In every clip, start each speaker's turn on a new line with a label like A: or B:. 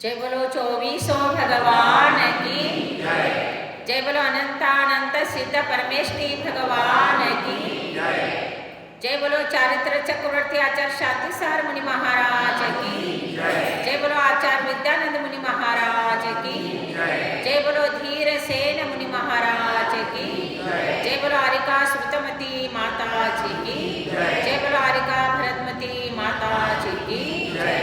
A: जय बोलो 2400 भगवान की जय। जय बोलो अनंतानंत सिद्ध परमेष्टि भगवान की जय। जय बोलो चारित्र चक्रवर्ती आचार्य शांति सार मुनि महाराज की जय। जय बोलो आचार्य विद्यानंद मुनि महाराज की जय। जय बोलो धीर सेन मुनि महाराज की जय। जय बोलो आरिका श्रुतमती माता जी की जय। जय बोलो आरिका भरतमती माता जी की जय।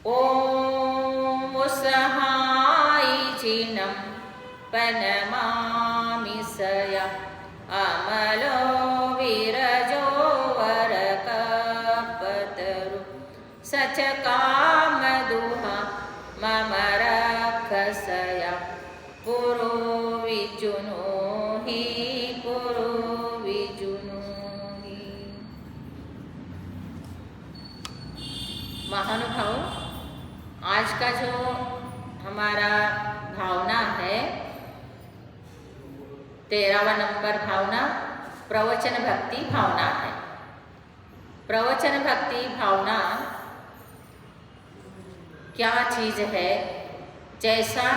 A: ओम सहाय चिन्नं पनमामि सया अमलो विरजो वरकपतरु सचकामदुहा मम रक्षसया पुरो विजुनोहि पुरो विजुनोहि। महानुभाव, आज का जो हमारा भावना है 13वां नंबर भावना प्रवचन भक्ति भावना है। प्रवचन भक्ति भावना क्या चीज है? जैसा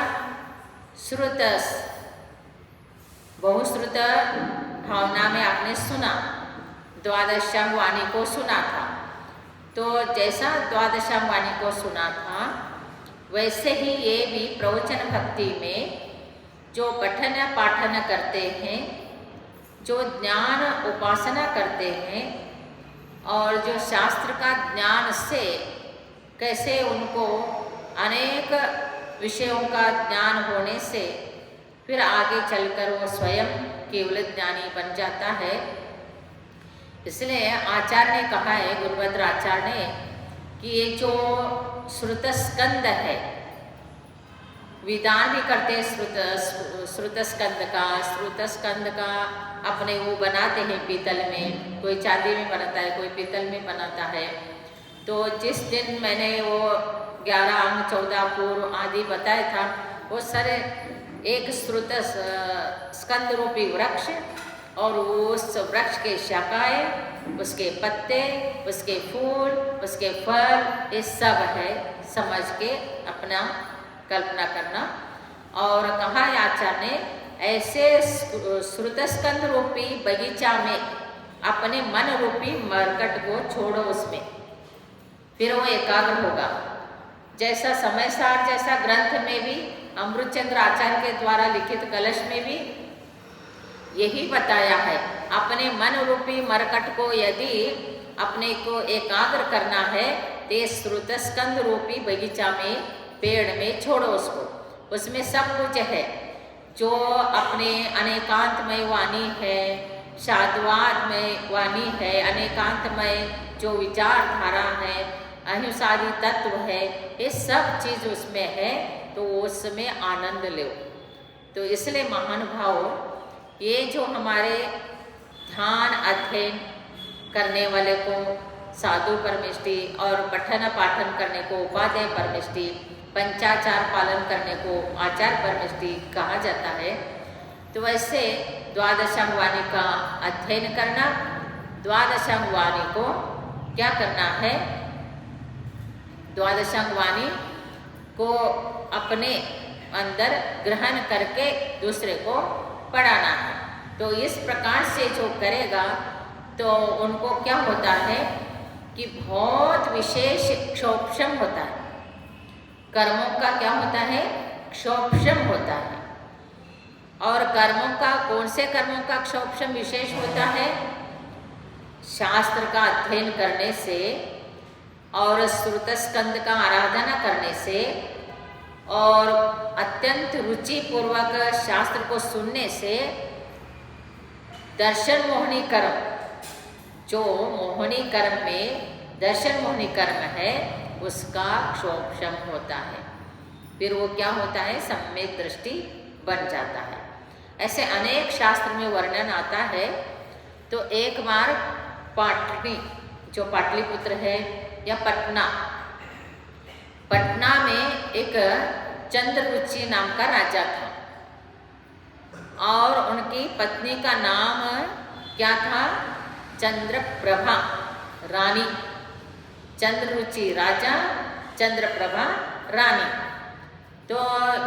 A: श्रुतस बहुश्रुत भावना में आपने सुना, द्वादशांग वाणी को सुना था, तो जैसा द्वादशांग वाणी को सुना था वैसे ही ये भी प्रवचन भक्ति में जो पठन पाठन करते हैं, जो ज्ञान उपासना करते हैं और जो शास्त्र का ज्ञान से कैसे उनको अनेक विषयों का ज्ञान होने से फिर आगे चलकर वो स्वयं केवल ज्ञानी बन जाता है। इसलिए आचार्य ने कहा है, गुरुभद्र आचार्य ने, कि ये जो श्रुतस्कंद है, विधान भी करते हैं श्रुतस्कंद का अपने वो बनाते हैं पीतल में, कोई चांदी में बनाता है, कोई पीतल में बनाता है। तो जिस दिन मैंने वो 11 अंग 14 पूर्व आदि बताया था, वो सारे एक स्कंद रूपी वृक्ष और उस वृक्ष के शाखाएं, उसके पत्ते, उसके फूल, उसके फल, ये सब है समझ के अपना कल्पना करना। और कहा आचार्य ने, ऐसे श्रुतस्कंद रूपी बगीचा में अपने मन रूपी मरकट को छोड़ो, उसमें फिर वो एकाग्र होगा। जैसा समय सार जैसा ग्रंथ में भी अमृतचंद्र आचार्य के द्वारा लिखित कलश में भी यही बताया है, अपने मन रूपी मरकट को यदि अपने को एकाग्र करना है तो श्रुतस्कंद रूपी बगीचा में, पेड़ में छोड़ो उसको। उसमें सब कुछ है, जो अपने अनेकांतमय वाणी है, साधुवादमय वाणी है, अनेकांतमय जो विचारधारा है, अहिंसादी तत्व है, ये सब चीज़ उसमें है, तो उसमें आनंद लो। तो इसलिए महानुभाव, ये जो हमारे ध्यान अध्ययन करने वाले को साधु परमिष्टि और पठन पाठन करने को उपाध्याय परमिष्टि, पंचाचार पालन करने को आचार परमिष्टि कहा जाता है। तो वैसे द्वादशांग वाणी का अध्ययन करना, द्वादशांग वाणी को क्या करना है? द्वादशांग वाणी को अपने अंदर ग्रहण करके दूसरे को पढ़ाना है। तो इस प्रकार से जो करेगा तो उनको क्या होता है कि बहुत विशेष क्षोभम होता है। कर्मों का क्या होता है? क्षोभम होता है। और कर्मों का, कौन से कर्मों का क्षोभम विशेष होता है? शास्त्र का अध्ययन करने से और श्रुतस्कंद का आराधना करने से और अत्यंत रुचि पूर्वक शास्त्र को सुनने से दर्शन मोहनी कर्म, जो मोहनी कर्म में दर्शन मोहनी कर्म है, उसका क्षोभम होता है। फिर वो क्या होता है? सम्यक दृष्टि बन जाता है। ऐसे अनेक शास्त्र में वर्णन आता है। तो एक बार पाटनी, जो पाटलिपुत्र है या पटना में एक चंद्रगुच्ची नाम का राजा था और उनकी पत्नी का नाम क्या था? चंद्रप्रभा। रानी, चंद्ररुचि राजा, चंद्रप्रभा रानी। तो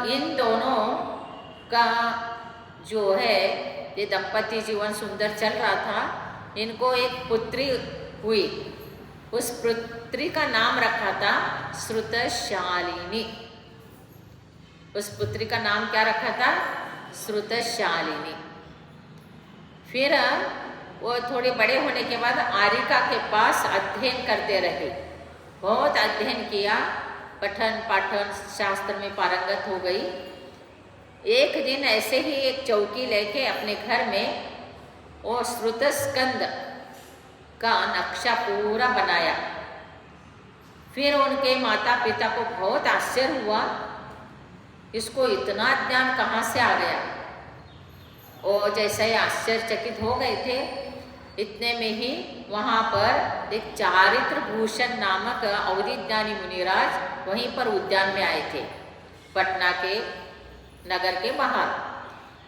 A: इन दोनों का जो है ये दंपति जीवन सुंदर चल रहा था। इनको एक पुत्री हुई, उस पुत्री का नाम रखा था श्रुतशालिनी। उस पुत्री का नाम क्या रखा था? श्रुतशालिनी। फिर वो थोड़े बड़े होने के बाद आरिका के पास अध्ययन करते रहे, बहुत अध्ययन किया, पठन पाठन शास्त्र में पारंगत हो गई। एक दिन ऐसे ही एक चौकी लेके अपने घर में वो श्रुतस्कंद का नक्शा पूरा बनाया। फिर उनके माता पिता को बहुत आश्चर्य हुआ, इसको इतना ज्ञान कहाँ से आ गया। और जैसे ही आश्चर्यचकित हो गए थे, इतने में ही वहाँ पर एक चारित्र भूषण नामक अवधि ज्ञानी मुनिराज वहीं पर उद्यान में आए थे, पटना के नगर के बाहर।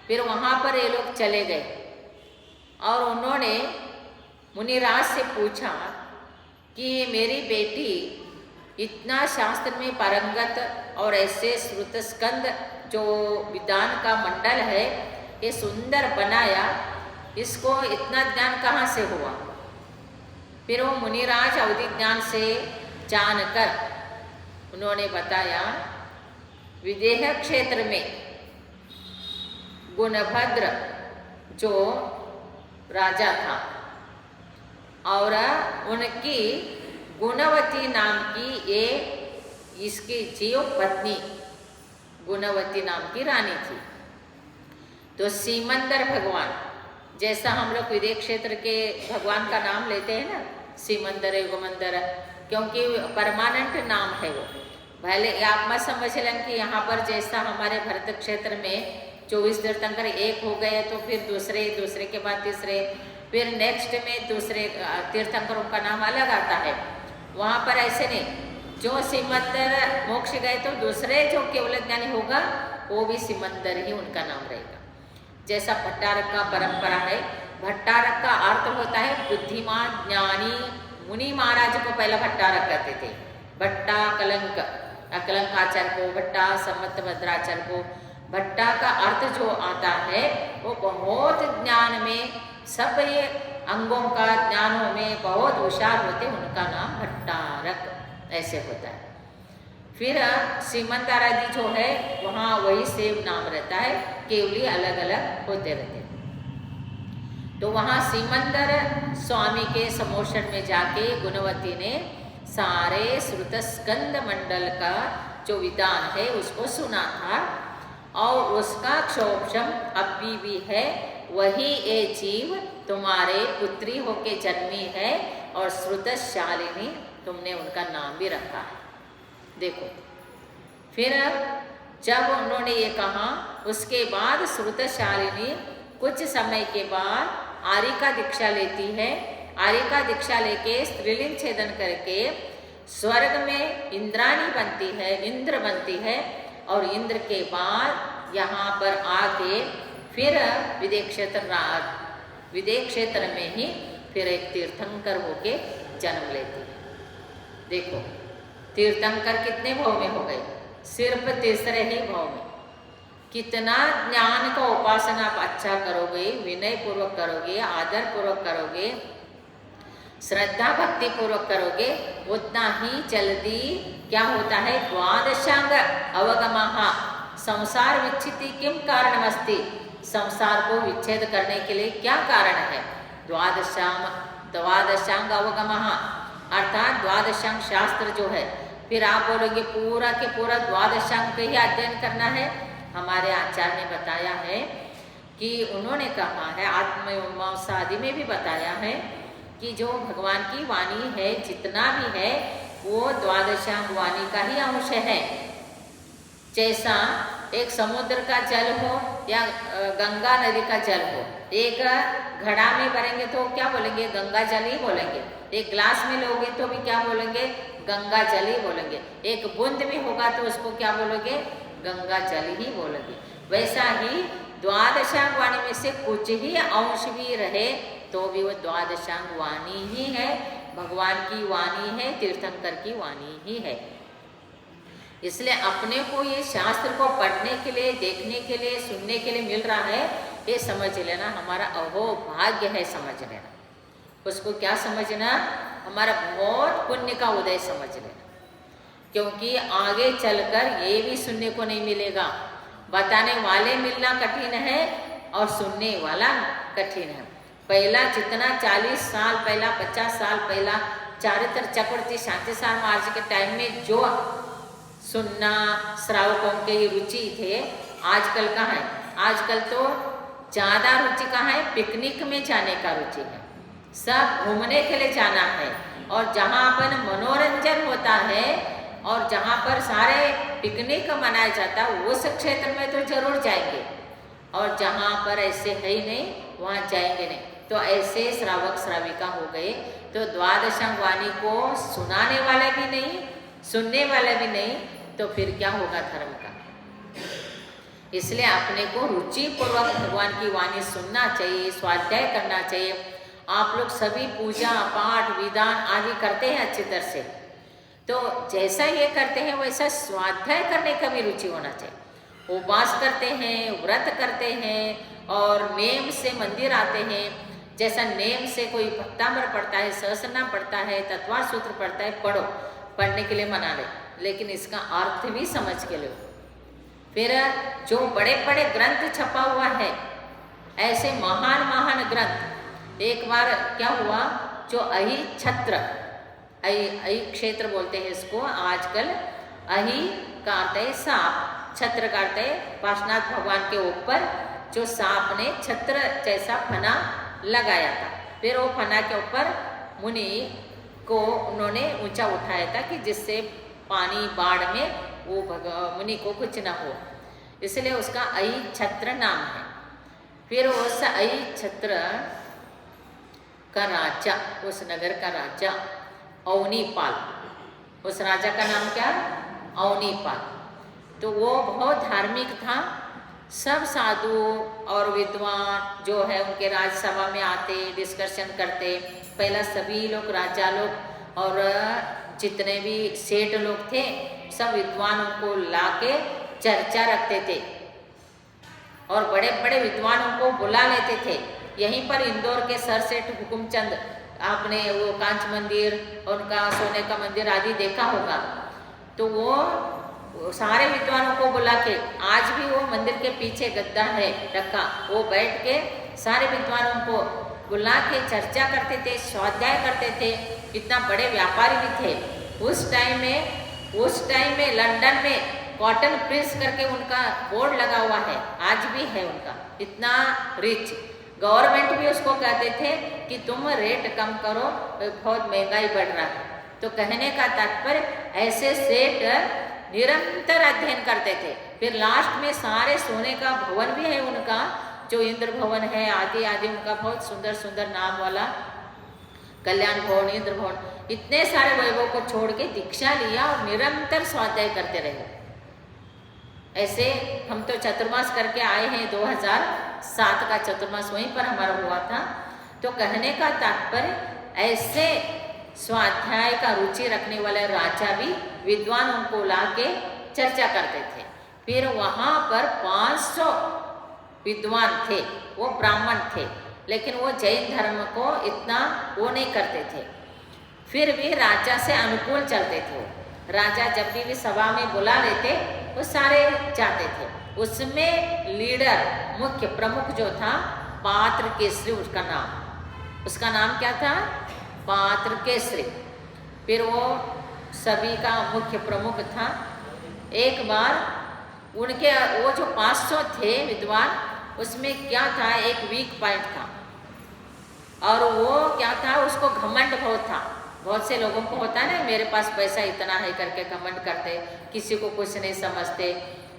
A: फिर वहाँ पर ये लोग चले गए और उन्होंने मुनिराज से पूछा कि मेरी बेटी इतना शास्त्र में पारंगत और ऐसे श्रुतस्कंद जो विद्वान का मंडल है ये सुंदर बनाया, इसको इतना ज्ञान कहाँ से हुआ। फिर वो मुनिराज अवधि ज्ञान से जानकर उन्होंने बताया, विदेह क्षेत्र में गुणभद्र जो राजा था और उनकी गुणवती नाम की ये इसकी जीव पत्नी गुणवती नाम की रानी थी। तो सीमंदर भगवान, जैसा हम लोग विदेह क्षेत्र के भगवान का नाम लेते हैं ना, सीमंदर युगमंदर, क्योंकि परमानेंट नाम है वो। भले आप मत समझ लें कि यहाँ पर जैसा हमारे भरत क्षेत्र में 24 तीर्थंकर एक हो गए तो फिर दूसरे के बाद तीसरे, फिर नेक्स्ट में दूसरे तीर्थंकरों का नाम अलग आता है। वहाँ पर ऐसे नहीं, जो सीमंदर मोक्ष गए तो दूसरे जो केवल ज्ञानी होगा वो भी सीमंदर ही उनका नाम रहेगा। जैसा भट्टारक का परंपरा है, भट्टारक का अर्थ होता है बुद्धिमान ज्ञानी मुनि महाराज को पहला भट्टारक कहते थे। भट्टा कलंक अकलंकाचार्य को, भट्टा सम्मत भद्राचार्य को, भट्टा का अर्थ जो आता है वो बहुत ज्ञान में, सब ये अंगों का ज्ञानों में बहुत होशियार होते, उनका नाम भट्टारक ऐसे होता है। फिर सीमंदारादी जो है वहाँ वही सेम नाम रहता है, केवली अलग अलग होते रहते हैं। तो वहाँ सीमंदर स्वामी के समोषण में जाके गुणवती ने सारे श्रुतस्कंद मंडल का जो विधान है उसको सुना था और उसका क्षोभम अभी भी है, वही ये जीव तुम्हारे पुत्री होके जन्मी है और श्रुतशालिनी तुमने उनका नाम भी रखा है। देखो, फिर जब उन्होंने ये कहा उसके बाद श्रुतशालिनी कुछ समय के बाद आरिका दीक्षा लेती है। आरिका दीक्षा लेके स्त्रीलिंग छेदन करके स्वर्ग में इंद्राणी बनती है, इंद्र बनती है और इंद्र के बाद यहाँ पर आके फिर विदेह क्षेत्र में ही फिर एक तीर्थंकर होके जन्म लेती है। देखो, तीर्थंकर कितने भाव में हो गए? सिर्फ तीसरे ही भाव में। कितना ज्ञान का उपासना आप अच्छा करोगे, विनय पूर्वक करोगे, आदर पूर्वक करोगे, श्रद्धा भक्ति पूर्वक करोगे, उतना ही जल्दी क्या होता है? द्वादशांग अवगमः संसार विच्छिति किम कारणमस्ति, संसार को विच्छेद करने के लिए क्या कारण है? द्वादशांग अवगमः अर्थात द्वादशांग शास्त्र जो है। फिर आप बोलोगे पूरा के पूरा द्वादशांग पे ही अध्ययन करना है। हमारे आचार्य ने बताया है कि उन्होंने कहा है, आत्ममीमांसा में भी बताया है कि जो भगवान की वाणी है जितना भी है वो द्वादशांग वाणी का ही अंश है। जैसा एक समुद्र का जल हो या गंगा नदी का जल हो, एक घड़ा में भरेंगे तो क्या बोलेंगे? गंगा जल ही बोलेंगे। एक ग्लास में लोगे तो भी क्या बोलेंगे? गंगा जल ही बोलेंगे। एक बूंद में होगा तो उसको क्या बोलोगे? गंगा जल ही बोलोगे। वैसा ही द्वादशांग वाणी में से कुछ ही अंश भी रहे तो भी वो द्वादशांग वाणी ही है, भगवान की वाणी है, तीर्थंकर की वाणी ही है। इसलिए अपने को ये शास्त्र को पढ़ने के लिए, देखने के लिए, सुनने के लिए मिल रहा है, ये समझ लेना हमारा अहो भाग्य है, समझ लेना। उसको क्या समझना, हमारा बहुत पुण्य का उदय समझ लेना, क्योंकि आगे चलकर ये भी सुनने को नहीं मिलेगा। बताने वाले मिलना कठिन है और सुनने वाला कठिन है। पहला जितना 40 साल पहला, 50 साल पहला चारित्र चक्रवर्ती शांति सार महाराज के टाइम में जो सुनना श्रावकों के रुचि थे, आजकल कहाँ है? आजकल तो ज़्यादा रुचि कहाँ है? पिकनिक में जाने का रुचि है, सब घूमने के लिए जाना है। और जहाँ पर मनोरंजन होता है और जहाँ पर सारे पिकनिक मनाया जाता है, उस क्षेत्र में तो जरूर जाएंगे, और जहाँ पर ऐसे है ही नहीं वहाँ जाएंगे नहीं। तो ऐसे श्रावक श्राविका हो गए, तो द्वादशांग वाणी को सुनाने वाले भी नहीं, सुनने वाले भी नहीं, तो फिर क्या होगा धर्म का। इसलिए अपने को रुचि पूर्वक भगवान की वाणी सुनना चाहिए, स्वाध्याय करना चाहिए। आप लोग सभी पूजा पाठ विधान आदि करते हैं अच्छी तरह से, तो जैसा ये करते हैं वैसा स्वाध्याय करने का भी रुचि होना चाहिए। उपवास करते हैं, व्रत करते हैं और नेम से मंदिर आते हैं। जैसा नेम से कोई भक्तामृत पढ़ता है, सहस्रनाम पढ़ता है, तत्वार सूत्र पढ़ता है, पढ़ो, पढ़ने के लिए मना ले, लेकिन इसका अर्थ भी समझ के लो। फिर जो बड़े बड़े ग्रंथ छपा हुआ है, ऐसे महान महान ग्रंथ, एक बार क्या हुआ, जो अहि छत्र, अहि क्षेत्र बोलते हैं इसको आजकल, अहि का अर्थ है सांप, छत्र का अर्थ है पार्श्वनाथ भगवान के ऊपर जो सांप ने छत्र जैसा फना लगाया था। फिर वो फना के ऊपर मुनि को उन्होंने ऊंचा उठाया था कि जिससे पानी बाढ़ में वो मुनि को कुछ न हो, इसलिए उसका अहि छत्र नाम है। फिर उस अहि छत्र का राजा, उस नगर का राजा अवनीपाल, उस राजा का नाम क्या? अवनीपाल। तो वो बहुत धार्मिक था, सब साधु और विद्वान जो है उनके राजसभा में आते, डिस्कशन करते। पहला सभी लोग, राजा लोग और जितने भी सेठ लोग थे, सब विद्वानों को लाके चर्चा रखते थे और बड़े बड़े विद्वानों को बुला लेते थे। यहीं पर इंदौर के सर सेठ हुकुमचंद, आपने वो कांच मंदिर और उनका सोने का मंदिर आदि देखा होगा, तो वो सारे विद्वानों को बुला के, आज भी वो मंदिर के पीछे गद्दा है रखा, वो बैठ के सारे विद्वानों को बुला के चर्चा करते थे, स्वाध्याय करते थे। इतना बड़े व्यापारी भी थे उस टाइम में लंदन में कॉटन प्रिंस करके उनका बोर्ड लगा हुआ है, आज भी है उनका, इतना रिच। गवर्नमेंट भी उसको कहते थे कि तुम रेट कम करो, बहुत महंगाई बढ़ रहा है। तो कहने का तात्पर्य, ऐसे सेठ निरंतर अध्ययन करते थे। फिर लास्ट में सारे सोने का भवन भी है उनका, जो इंद्र भवन है आदि आदि, उनका बहुत सुंदर सुंदर नाम वाला कल्याण भवन, इंद्र भवन, इतने सारे वैभव को छोड़ के दीक्षा लिया और निरंतर स्वाध्याय करते रहे। ऐसे हम तो चतुर्मास करके आए हैं, 2007 का चतुर्मास वहीं पर हमारा हुआ था। तो कहने का तात्पर्य, ऐसे स्वाध्याय का रुचि रखने वाले राजा भी विद्वानों को ला के चर्चा करते थे। फिर वहाँ पर 500 विद्वान थे, वो ब्राह्मण थे, लेकिन वो जैन धर्म को इतना वो नहीं करते थे। फिर भी राजा से अनुकूल चलते थे। राजा जब भी सभा में बुला लेते, वो सारे जाते थे। उसमें लीडर, मुख्य प्रमुख जो था, पात्र केसरी उसका नाम क्या था? पात्र केसरी। फिर वो सभी का मुख्य प्रमुख था। एक बार उनके वो जो 500 थे विद्वान, उसमें क्या था, एक वीक पॉइंट था, और वो क्या था, उसको घमंड बहुत था। बहुत से लोगों को होता है ना, मेरे पास पैसा इतना है करके घमंड करते, किसी को कुछ नहीं समझते,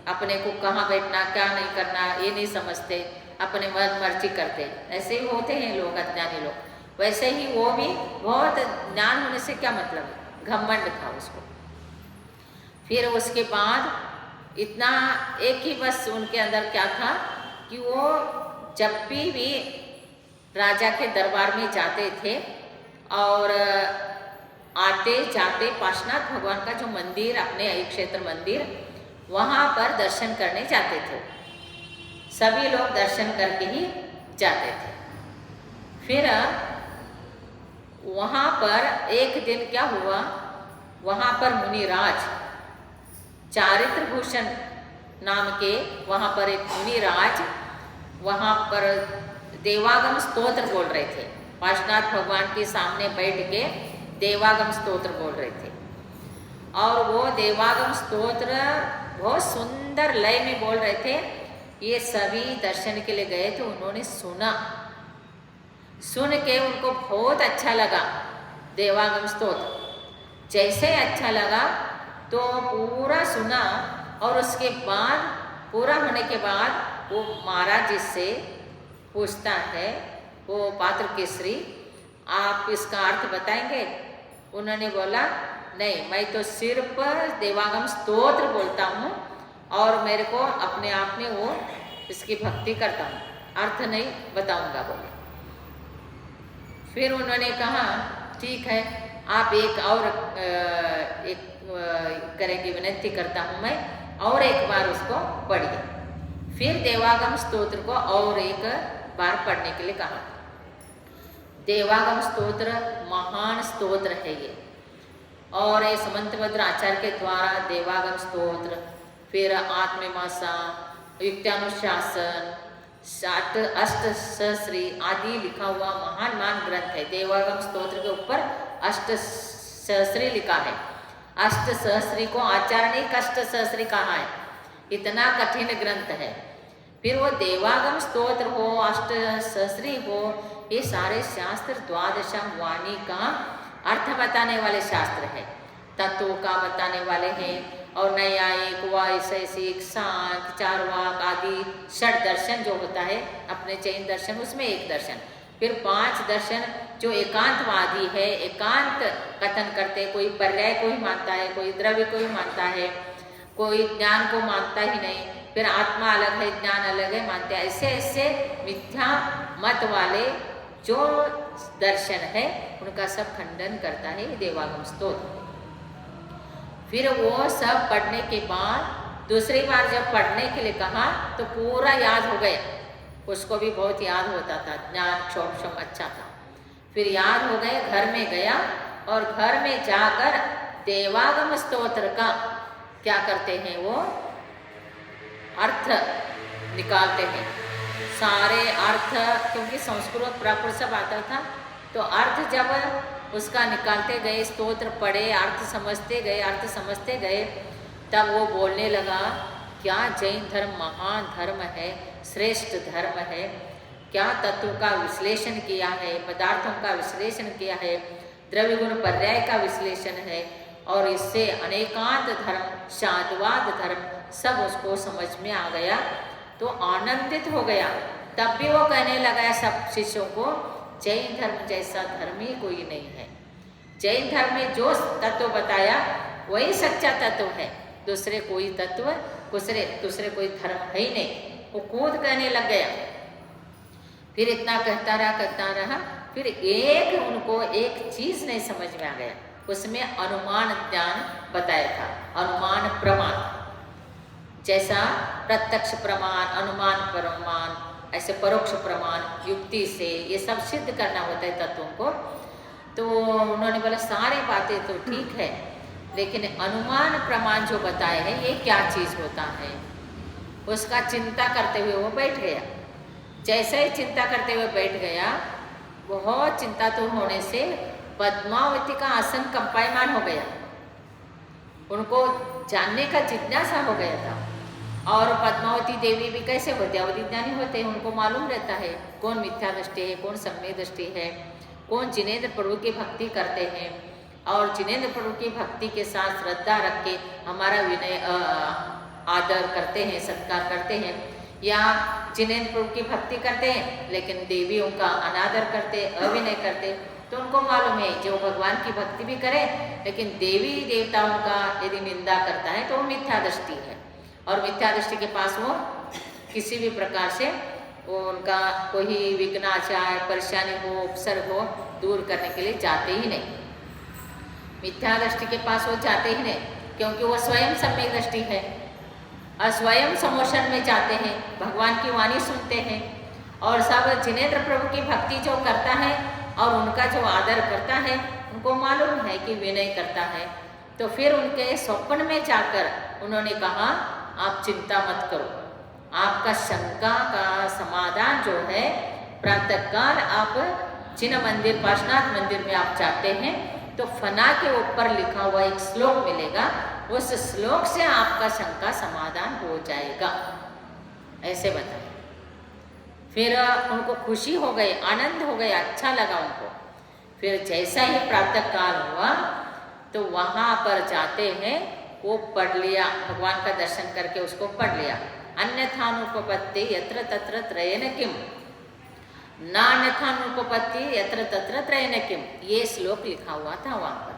A: अपने को कहाँ बैठना क्या नहीं करना ये नहीं समझते, अपने मन मर्जी करते। ऐसे ही होते हैं लोग, अज्ञानी लोग। वैसे ही वो भी बहुत ज्ञान होने से क्या मतलब है, घमंड था उसको। फिर उसके बाद इतना एक ही बस उनके अंदर क्या था कि वो जब भी राजा के दरबार में जाते थे और आते जाते पार्श्वनाथ भगवान का जो मंदिर, अपने आई क्षेत्र मंदिर, वहाँ पर दर्शन करने जाते थे। सभी लोग दर्शन करके ही जाते थे। फिर वहाँ पर एक दिन क्या हुआ, वहाँ पर मुनिराज चारित्र भूषण नाम के वहाँ पर एक मुनिराज वहाँ पर देवागम स्तोत्र बोल रहे थे। पार्श्वनाथ भगवान के सामने बैठ के देवागम स्तोत्र बोल रहे थे। और वो देवागम स्तोत्र बहुत सुंदर लय में बोल रहे थे। ये सभी दर्शन के लिए गए थे, उन्होंने सुना, सुन के उनको बहुत अच्छा लगा देवागम स्तोत्र। जैसे अच्छा लगा तो पूरा सुना, और उसके बाद पूरा होने के बाद वो महाराज जी से पूछता है, वो पात्र केसरी, आप इसका अर्थ बताएंगे? उन्होंने बोला, नहीं, मैं तो सिर्फ देवागम स्तोत्र बोलता हूँ और मेरे को अपने आप में वो इसकी भक्ति करता हूँ, अर्थ नहीं बताऊँगा बोले। फिर उन्होंने कहा, ठीक है, आप एक और करेंगे, विनती करता हूँ मैं, और एक बार उसको पढ़िए। फिर देवागम स्तोत्र को और एक बार पढ़ने के लिए कहा। देवागम स्तोत्र महान स्तोत्र है ये, और ये समंतभद्र आचार्य के द्वारा देवागम स्तोत्र, फिर आत्ममीमांसा, युक्त्यानुशासन, अष्ट सहस्री आदि लिखा हुआ महान ग्रंथ है। देवागम स्तोत्र के ऊपर अष्ट सहस्री लिखा है। अष्ट सहस्री को आचार्य ने कष्ट सहस्री कहा है, इतना कठिन ग्रंथ है। फिर वो देवागम स्तोत्र हो, अष्ट सहस्री हो, ये सारे शास्त्र द्वादशम वाणी का अर्थ बताने वाले शास्त्र है, तत्वों का बताने वाले हैं। और न्यायिक, वैशेषिक, सांख्य, चारवाक आदि षट दर्शन जो होता है, अपने चैन दर्शन, उसमें एक दर्शन, फिर 5 दर्शन जो एकांतवादी है, एकांत कथन करते, कोई पर्याय को ही मानता है, कोई द्रव्य को ही मानता है, कोई ज्ञान को मानता ही नहीं, फिर आत्मा अलग है, ज्ञान अलग है मानते हैं। ऐसे ऐसे मिथ्या मत वाले जो दर्शन है, उनका सब खंडन करता है देवागम स्तोत्र। फिर वो सब पढ़ने के बाद दूसरी बार जब पढ़ने के लिए कहा तो पूरा याद हो गया, उसको भी बहुत याद होता था, ज्ञान क्षोभम अच्छा था। फिर याद हो गए, घर में गया और घर में जाकर देवागम स्तोत्र का क्या करते हैं, वो अर्थ निकालते हैं, सारे अर्थ, क्योंकि संस्कृत प्राकृत सब आता था, तो अर्थ जब उसका निकालते गए, स्तोत्र पढ़े, अर्थ समझते गए, तब वो बोलने लगा, क्या जैन धर्म महान धर्म है, श्रेष्ठ धर्म है, क्या तत्व का विश्लेषण किया है, पदार्थों का विश्लेषण किया है, द्रव्य गुण पर्याय का विश्लेषण है, और इससे अनेकांत धर्म, शाद्वाद धर्म सब उसको समझ में आ गया, तो आनंदित हो गया। तब भी वो कहने लगा सब शिष्यों को, जैन धर्म जैसा धर्म ही कोई नहीं है। जैन धर्म में जो तत्व बताया वही सच्चा तत्व है, दूसरे कोई तत्व, दूसरे कोई धर्म है ही नहीं। वो खुद कहने लग गया। फिर इतना कहता रहा, फिर उनको एक चीज नहीं समझ में आ गया, उसमें अनुमान ज्ञान बताया था, अनुमान प्रमाण, जैसा प्रत्यक्ष प्रमाण, अनुमान प्रमाण, ऐसे परोक्ष प्रमाण, युक्ति से ये सब सिद्ध करना होता है तत्वों को। तो उन्होंने बोला सारी बातें तो ठीक है, लेकिन अनुमान प्रमाण जो बताए हैं ये क्या चीज़ होता है, उसका चिंता करते हुए वो बैठ गया। जैसे ही चिंता करते हुए बैठ गया, बहुत चिंता तो होने से पद्मावती का आसन कंपायमान हो गया, उनको जानने का जिज्ञासा हो गया था। और पद्मावती देवी भी कैसे होते, अवधिज्ञानी होते हैं, उनको मालूम रहता है कौन मिथ्या दृष्टि है, कौन सम्यक दृष्टि है, कौन जिनेंद्र प्रभु की भक्ति करते हैं, और जिनेंद्र प्रभु की भक्ति के साथ श्रद्धा रख के हमारा विनय आदर करते हैं, सत्कार करते हैं, या जिनेंद्र प्रभु की भक्ति करते हैं लेकिन देवियों का अनादर करते, अविनय करते, तो उनको मालूम है जो भगवान की भक्ति भी करे लेकिन देवी देवताओं का यदि निंदा करता है तो वो मिथ्या दृष्टि है, और मिथ्या दृष्टि के पास वो किसी भी प्रकार से वो उनका कोई विघ्न आ जाए, परेशानी हो, उपसर्ग हो, दूर करने के लिए जाते ही नहीं, मिथ्या दृष्टि के पास वो जाते ही नहीं, क्योंकि वो स्वयं सम्यक दृष्टि है और स्वयं समोशन में जाते हैं, भगवान की वाणी सुनते हैं और सब जिनेंद्र प्रभु की भक्ति जो करता है और उनका जो आदर करता है उनको मालूम है कि विनय करता है। तो फिर उनके स्वप्न में जाकर उन्होंने कहा आप चिंता मत करो, आपका शंका का समाधान जो है प्रातःकाल आप जिन मंदिर पार्श्वनाथ मंदिर में आप जाते हैं तो फना के ऊपर लिखा हुआ एक श्लोक मिलेगा, उस श्लोक से आपका शंका समाधान हो जाएगा, ऐसे बताए। फिर उनको खुशी हो गई, आनंद हो गया, अच्छा लगा उनको। फिर जैसा ही प्रातः काल हुआ तो वहाँ पर जाते हैं, वो पढ़ लिया, भगवान का दर्शन करके उसको पढ़ लिया। अन्यथानुपपत्ति यत्र तत्र त्रयेन किम, नान्यथानुपपत्ति यत्र तत्र त्रयेन किम, ये श्लोक लिखा हुआ था वहाँ पर।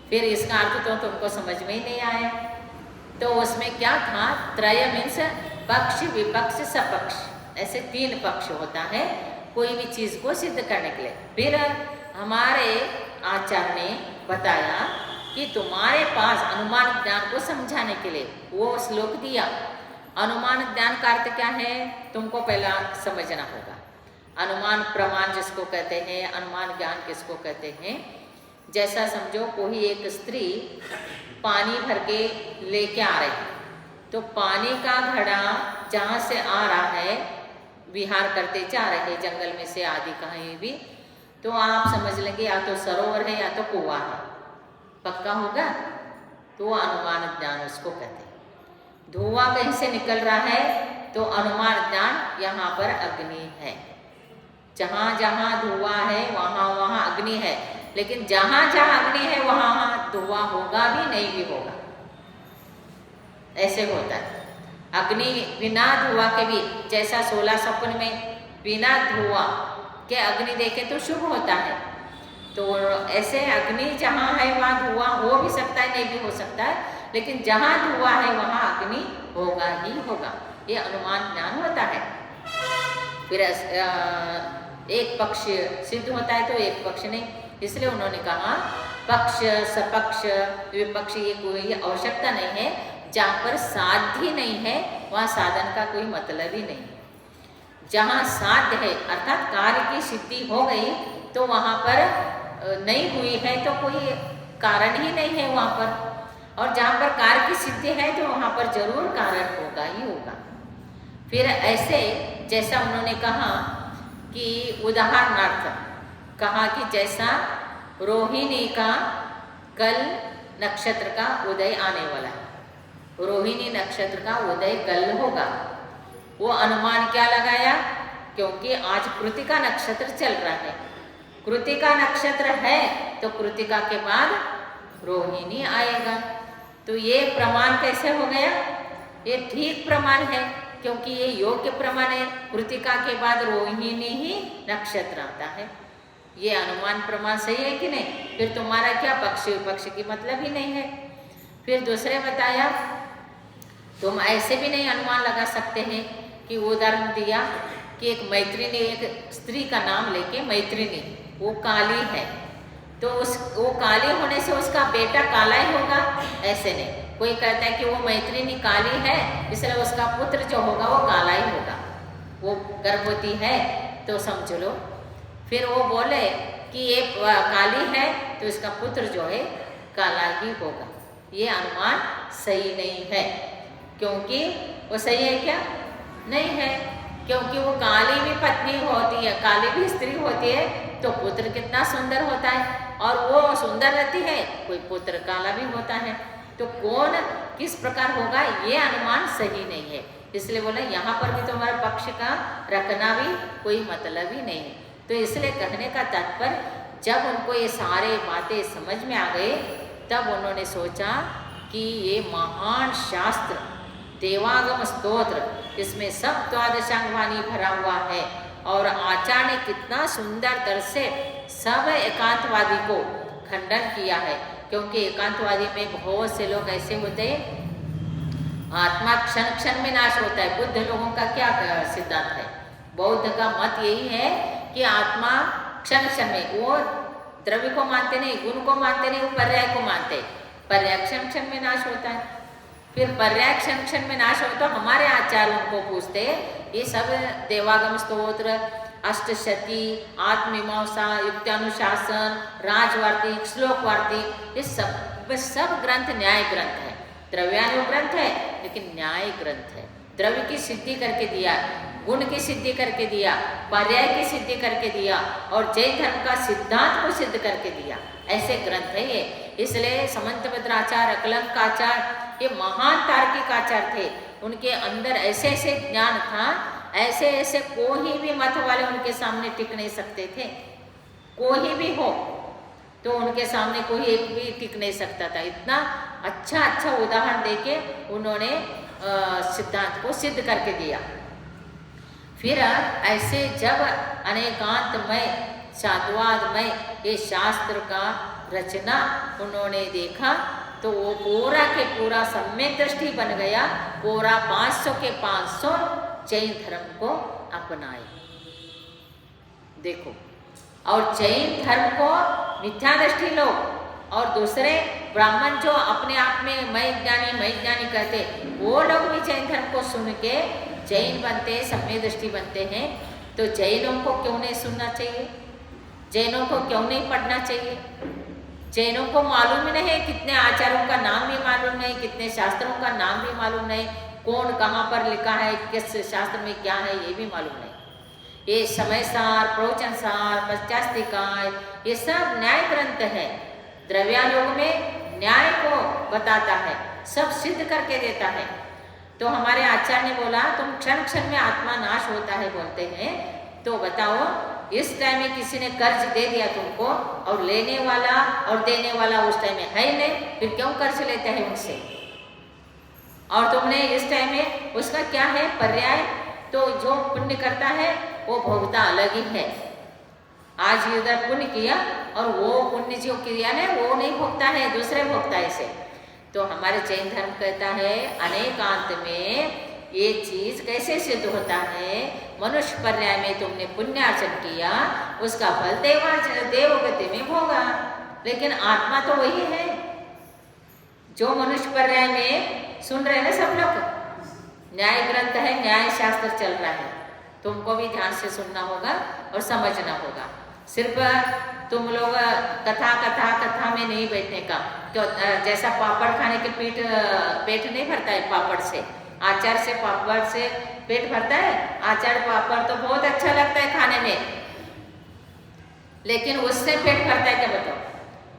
A: फिर इसका अर्थ तो तुमको समझ में ही नहीं आया। तो उसमें क्या था, त्रय मीन्स पक्ष विपक्ष सपक्ष, ऐसे 3 पक्ष होता है कोई भी चीज़ को सिद्ध करने के लिए। फिर हमारे आचार्य ने बताया कि तुम्हारे पास अनुमान ज्ञान को समझाने के लिए वो श्लोक दिया। अनुमान ज्ञान का अर्थ क्या है तुमको पहला समझना होगा। अनुमान प्रमाण जिसको कहते हैं, अनुमान ज्ञान किसको कहते हैं। जैसा समझो कोई एक स्त्री पानी भर के लेके आ रही है, तो पानी का घड़ा जहाँ से आ रहा है, विहार करते जा रहे हैं जंगल में से आदि कहीं भी, तो आप समझ लेंगे या तो सरोवर है या तो कुआं है, पक्का होगा। तो अनुमान ज्ञान उसको कहते हैं। धुआं कहीं से निकल रहा है तो अनुमान ज्ञान यहाँ पर अग्नि है। जहाँ जहाँ धुआं है वहाँ वहाँ अग्नि है, लेकिन जहाँ जहाँ अग्नि है वहाँ धुआं होगा भी नहीं भी होगा, ऐसे होता है। अग्नि बिना धुआं के भी, जैसा 16 स्वप्न में बिना धुआं के अग्नि देखे तो शुभ होता है, तो ऐसे अग्नि जहाँ है वहाँ धुआं हो भी सकता है, नहीं भी हो सकता है, लेकिन जहाँ धुआं है वहाँ अग्नि होगा ही होगा। ये अनुमान ज्ञान होता है। फिर एक पक्ष सिद्ध होता है तो एक पक्ष नहीं, इसलिए उन्होंने कहा पक्ष सपक्ष विपक्ष ये कोई आवश्यकता नहीं है। जहाँ पर साध्य नहीं है वहाँ साधन का कोई मतलब ही नहीं। जहाँ साध्य है अर्थात कार्य की सिद्धि हो गई तो वहाँ पर नहीं हुई है तो कोई कारण ही नहीं है वहाँ पर, और जहाँ पर कार्य की सिद्धि है तो वहाँ पर जरूर कारण होगा ही होगा। फिर ऐसे जैसा उन्होंने कहा कि उदाहरणार्थ कहा कि जैसा रोहिणी का कल नक्षत्र का उदय आने वाला है, रोहिणी नक्षत्र का उदय कल होगा। वो अनुमान क्या लगाया, क्योंकि आज कृतिका नक्षत्र चल रहा है, कृतिका नक्षत्र है तो कृतिका के बाद रोहिणी आएगा। तो ये प्रमाण कैसे हो गया, ये ठीक प्रमाण है क्योंकि ये योग्य प्रमाण है। कृतिका के बाद रोहिणी ही नक्षत्र आता है, ये अनुमान प्रमाण सही है कि नहीं। फिर तुम्हारा क्या पक्ष विपक्ष की मतलब ही नहीं है। फिर दूसरे बताया तुम ऐसे भी नहीं अनुमान लगा सकते हैं कि वो उदाहरण दिया कि एक मैत्रिणी, एक स्त्री का नाम लेके मैत्रिणी वो काली है तो वो काली होने से उसका बेटा काला ही होगा, ऐसे नहीं। कोई कहता है कि वो मैत्रिणी काली है इसलिए उसका पुत्र जो होगा वो काला ही होगा, वो गर्भवती है तो समझ लो। फिर वो बोले कि ये काली है तो इसका पुत्र जो है काला ही होगा, ये अनुमान सही नहीं है। क्योंकि वो सही है क्या, नहीं है, क्योंकि वो काली भी पत्नी होती है, काली भी स्त्री होती है तो पुत्र कितना सुंदर होता है, और वो सुंदर रहती है, कोई पुत्र काला भी होता है, तो कौन किस प्रकार होगा ये अनुमान सही नहीं है। इसलिए बोला यहाँ पर भी तुम्हारे पक्ष का रखना भी कोई मतलब ही नहीं है। तो इसलिए कहने का तात्पर्य जब उनको ये सारे बातें समझ में आ गए तब उन्होंने सोचा कि ये महान शास्त्र देवागम स्तोत्र, इसमें सब द्वादशांग वाणी भरा हुआ है, और आचार्य ने कितना सुंदर तरह से सब एकांतवादी को खंडन किया है। क्योंकि एकांतवादी में बहुत से लोग ऐसे होते हैं, आत्मा क्षण क्षण में नाश होता है। बुद्ध लोगों का क्या सिद्धांत है, बौद्ध का मत यही है कि आत्मा क्षण क्षण में। वो द्रव्य को मानते नहीं, गुण को मानते नहीं, वो पर्याय को मानते। पर्याय क्षण क्षण में नाश होता है। फिर पर्याय क्षण क्षण में नाश हो तो हमारे आचार्य उनको पूछते, ये सब देवागम स्तोत्र, अष्टशती, आत्ममीमांसा, युक्तानुशासन, राजवार्तिक, श्लोक वार्तिक, ये सब ग्रंथ न्याय ग्रंथ है। द्रव्यानुग ग्रंथ है लेकिन न्याय ग्रंथ है। द्रव्य की सिद्धि करके दिया, गुण की सिद्धि करके दिया, पर्याय की सिद्धि करके दिया और जैन धर्म का सिद्धांत को सिद्ध करके दिया। ऐसे ग्रंथ है ये। इसलिए समंतभद्राचार्य, अकलंकाचार्य ये महान तार्किक आचार्य थे। उनके अंदर ऐसे ऐसे ज्ञान था, ऐसे ऐसे कोई भी मत वाले उनके सामने टिक नहीं सकते थे। कोई भी हो तो उनके सामने कोई एक भी टिक नहीं सकता था। इतना अच्छा अच्छा उदाहरण देके उन्होंने सिद्धांत को सिद्ध करके दिया। फिर ऐसे जब अनेकांतमय साधुवादमय ये शास्त्र का रचना उन्होंने देखा तो वो पूरा के पूरा सम्यक दृष्टि बन गया। पूरा 500 के 500 जैन धर्म को अपनाए। देखो, और जैन धर्म को मिथ्या दृष्टि लोग और दूसरे ब्राह्मण जो अपने आप में मैं ज्ञानी कहते, वो लोग भी जैन धर्म को सुन के जैन बनते, सम्यक दृष्टि बनते हैं। तो जैनों को क्यों नहीं सुनना चाहिए? जैनों को क्यों नहीं पढ़ना चाहिए? जैनों को मालूम ही नहीं, कितने आचार्यों का नाम भी मालूम नहीं, कितने शास्त्रों का नाम भी मालूम नहीं, कौन कहाँ पर लिखा है, किस शास्त्र में क्या है ये भी मालूम नहीं। ये समय सार, प्रवचन सार, पश्चास्तिकाय, ये सब न्याय ग्रंथ है। द्रव्यानुग में न्याय को बताता है, सब सिद्ध करके देता है। तो हमारे आचार्य ने बोला तुम क्षण क्षण में आत्मा नाश होता है बोलते हैं, तो बताओ इस टाइम में किसी ने कर्ज दे दिया तुमको और लेने वाला और देने वाला उस टाइम में है ही नहीं, फिर क्यों कर्ज लेते हैं उनसे? और तुमने इस टाइम में उसका क्या है पर्याय? तो जो पुण्य करता है वो भोगता अलग ही है। आज इधर पुण्य किया और वो पुण्य जो किया ने वो नहीं भोगता है, दूसरे भोगता है इसे। तो हमारे जैन धर्म कहता है अनेकांत में ये चीज कैसे सिद्ध होता है? मनुष्य पर्याय में तुमने पुण्यार्जन किया, उसका फल देवगति में भोगा। लेकिन आत्मा तो वही है जो मनुष्य पर्याय में सुन रहे हैं सब लोग। न्याय ग्रंथ है, न्याय शास्त्र चल रहा है, तुमको भी ध्यान से सुनना होगा और समझना होगा। सिर्फ तुम लोग कथा में नहीं बैठने का। क्यों? जैसा पापड़ खाने के पेट नहीं भरता है पापड़ से, आचार से पापड़ से पेट भरता है। आचार पापड़ तो बहुत अच्छा लगता है खाने में, लेकिन उससे पेट भरता है क्या बताओ?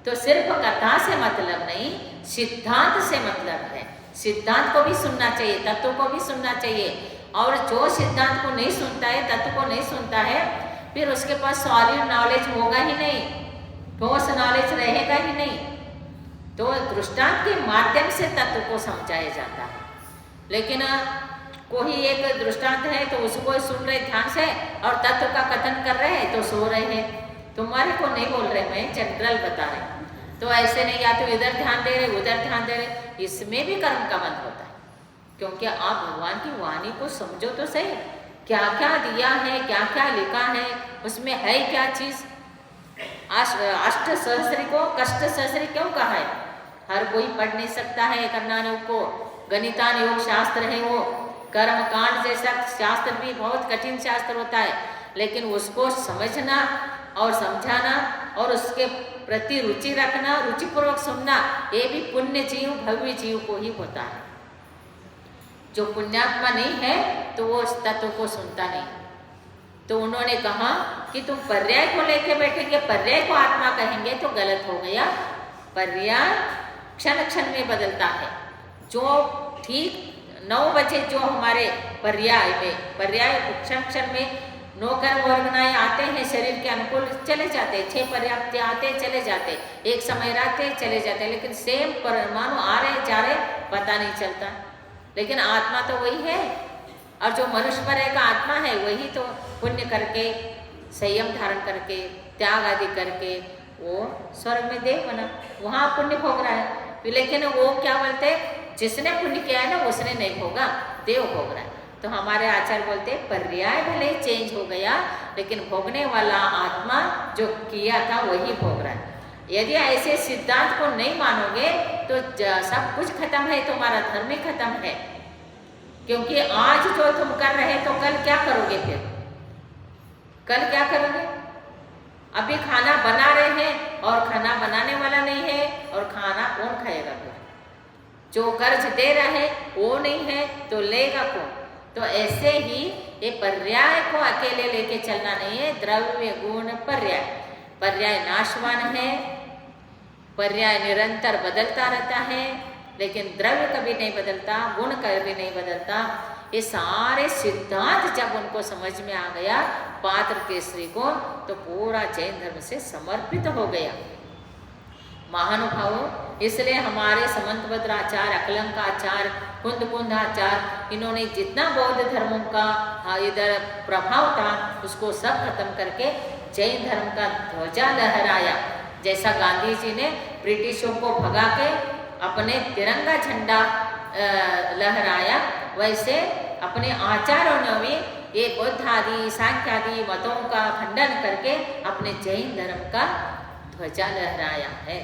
A: तो सिर्फ कथा से मतलब नहीं, सिद्धांत से मतलब है। सिद्धांत को भी सुनना चाहिए, तत्व को भी सुनना चाहिए। और जो सिद्धांत को नहीं सुनता है, तत्व को नहीं सुनता है, फिर उसके पास सॉलिड नॉलेज होगा ही नहीं, ठोस नॉलेज रहेगा ही नहीं। तो दृष्टांत के माध्यम से तत्व को समझाया जाता है। लेकिन कोई एक दृष्टांत है तो उसको सुन रहे ध्यान से और तत्व का कथन कर रहे हैं तो सो रहे हैं। तुम्हारे को नहीं बोल रहे, मैं जनरल बता रहे। तो ऐसे नहीं, या तो इधर ध्यान दे रहे उधर ध्यान दे रहे, इसमें भी कर्म का बंध होता है। क्योंकि आप भगवान की वाणी को समझो तो सही, क्या क्या दिया है, क्या क्या लिखा है, उसमें है क्या चीज। अष्ट सहस्री को कष्ट सहस्री क्यों कहा है? हर कोई पढ़ नहीं सकता है कर्णानुग को। गणितान योग शास्त्र है वो, कर्म कांड जैसा शास्त्र भी बहुत कठिन शास्त्र होता है, लेकिन उसको समझना और समझाना और उसके प्रति रुचि रखना, रुचिपूर्वक सुनना, ये भी पुण्य जीव भव्य जीव को ही होता है। जो पुण्यात्मा नहीं है तो वो उस तत्व को सुनता नहीं। तो उन्होंने कहा कि तुम पर्याय को लेके बैठेंगे, पर्याय को आत्मा कहेंगे तो गलत हो गया। पर्याय क्षण क्षण में बदलता है। जो ठीक 9 बजे जो हमारे पर्याय क्षण क्षण में नौकर वर्गनाएं आते हैं, शरीर के अनुकूल चले जाते, 6 पर्याप्त आते चले जाते, एक समय रहते चले जाते, लेकिन सेम परमाणु आ रहे जा रहे पता नहीं चलता। लेकिन आत्मा तो वही है। और जो मनुष्य पर का आत्मा है वही तो पुण्य करके, संयम धारण करके, त्याग आदि करके वो स्वर्ग में देव बना, वहाँ पुण्य भोग रहा है। लेकिन वो क्या बोलते, जिसने पुण्य किया है ना उसने नहीं भोगा, देव भोग रहा है। तो हमारे आचार्य बोलते पर्याय भले ही चेंज हो गया, लेकिन भोगने वाला आत्मा जो किया था वही भोग रहा है। यदि ऐसे सिद्धांत को नहीं मानोगे तो सब कुछ खत्म है, तुम्हारा धर्म ही खत्म है। क्योंकि आज जो तुम कर रहे तो कल क्या करोगे? फिर कल क्या करोगे? अभी खाना बना रहे हैं और खाना बनाने वाला नहीं है, और खाना कौन खाएगा? फिर जो कर्ज दे रहा है वो नहीं है तो लेगा कौन? तो ऐसे ही ये पर्याय को अकेले लेके चलना नहीं है। द्रव्य गुण पर्याय, पर्याय नाशवान है, पर्याय निरंतर बदलता रहता है, लेकिन द्रव्य कभी नहीं बदलता, गुण कभी नहीं बदलता। ये सारे सिद्धांत जब उनको समझ में आ गया पात्र केसरी को, तो पूरा जैन धर्म से समर्पित हो गया। महानुभावों, इसलिए हमारे समंतभद्र आचार्य, अकलंक आचार्य, कुंद आचार्य, इन्होंने जितना बौद्ध धर्मों का इधर प्रभाव था उसको सब खत्म करके जैन धर्म का ध्वजा लहराया। जैसा गांधी जी ने ब्रिटिशों को भगा के अपने तिरंगा झंडा लहराया, वैसे अपने आचार्यों ने भी ये बौद्ध आदि सांख्य आदि मतों का खंडन करके अपने जैन धर्म का ध्वजा लहराया है।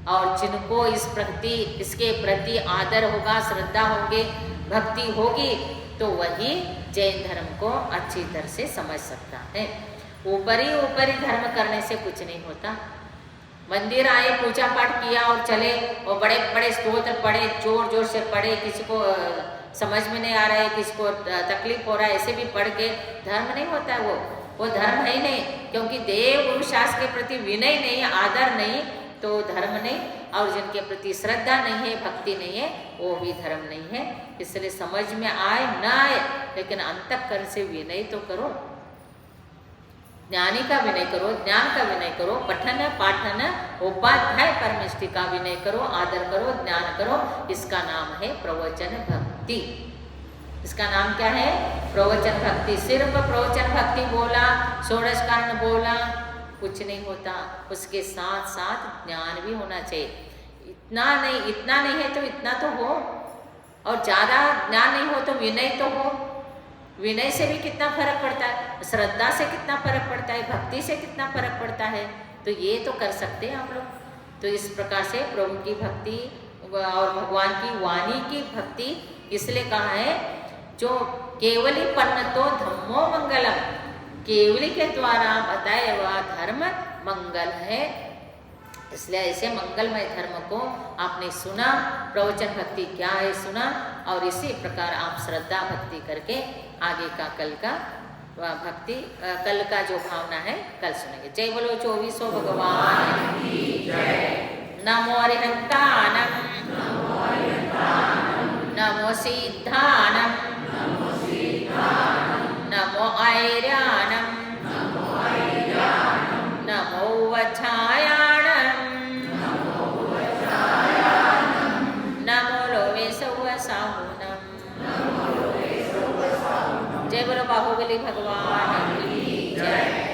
A: और जिनको इसके प्रति आदर होगा, श्रद्धा होगी, भक्ति होगी, तो वही जैन धर्म को अच्छी तरह से समझ सकता है। ऊपरी धर्म करने से कुछ नहीं होता। मंदिर आए, पूजा पाठ किया और चले, और बड़े बड़े स्तोत्र पढ़े, जोर जोर से पढ़े, किसी को समझ में नहीं आ रहा है, किसी को तकलीफ हो रहा है, ऐसे भी पढ़ के धर्म नहीं होता है। वो धर्म है ही नहीं, क्योंकि देव गुरु शास्त्र के प्रति विनय नहीं, आदर नहीं, तो धर्म नहीं। और जिनके प्रति श्रद्धा नहीं है, भक्ति नहीं है, वो भी धर्म नहीं है। इसलिए समझ में आए न आए, लेकिन अंतःकरण से विनय तो करो, ज्ञानी का विनय करो, ज्ञान का विनय करो, पठन पाठन उपाध्याय परमेष्टि का विनय करो, आदर करो, ज्ञान करो। इसका नाम है प्रवचन भक्ति। इसका नाम क्या है? प्रवचन भक्ति। सिर्फ प्रवचन भक्ति बोला, षोडश कारण बोला, कुछ नहीं होता। उसके साथ साथ ज्ञान भी होना चाहिए। इतना नहीं है तो इतना तो हो, और ज़्यादा ज्ञान नहीं हो तो विनय तो हो। विनय से भी कितना फर्क पड़ता है, श्रद्धा से कितना फर्क पड़ता है, भक्ति से कितना फर्क पड़ता है। तो ये तो कर सकते हैं आप लोग। तो इस प्रकार से प्रभु की भक्ति और भगवान की वाणी की भक्ति इसलिए कहा है, जो केवली पन्नतो धम्मो मंगलम, केवली के द्वारा बताया हुआ धर्म मंगल है। इसलिए ऐसे मंगलमय धर्म को आपने सुना, प्रवचन भक्ति क्या है सुना, और इसी प्रकार आप श्रद्धा भक्ति करके आगे का कल का भक्ति, कल का जो भावना है कल सुनेंगे। जय बोलो 2400 भगवान की जय। नमो अरिहंतानम, नमो सिद्धानम, नमो ऐर्यानम, नमो वच्छायाणम, नमो लोवे सौवसाहुनम। जय बोलो बाहुबली भगवान की जय।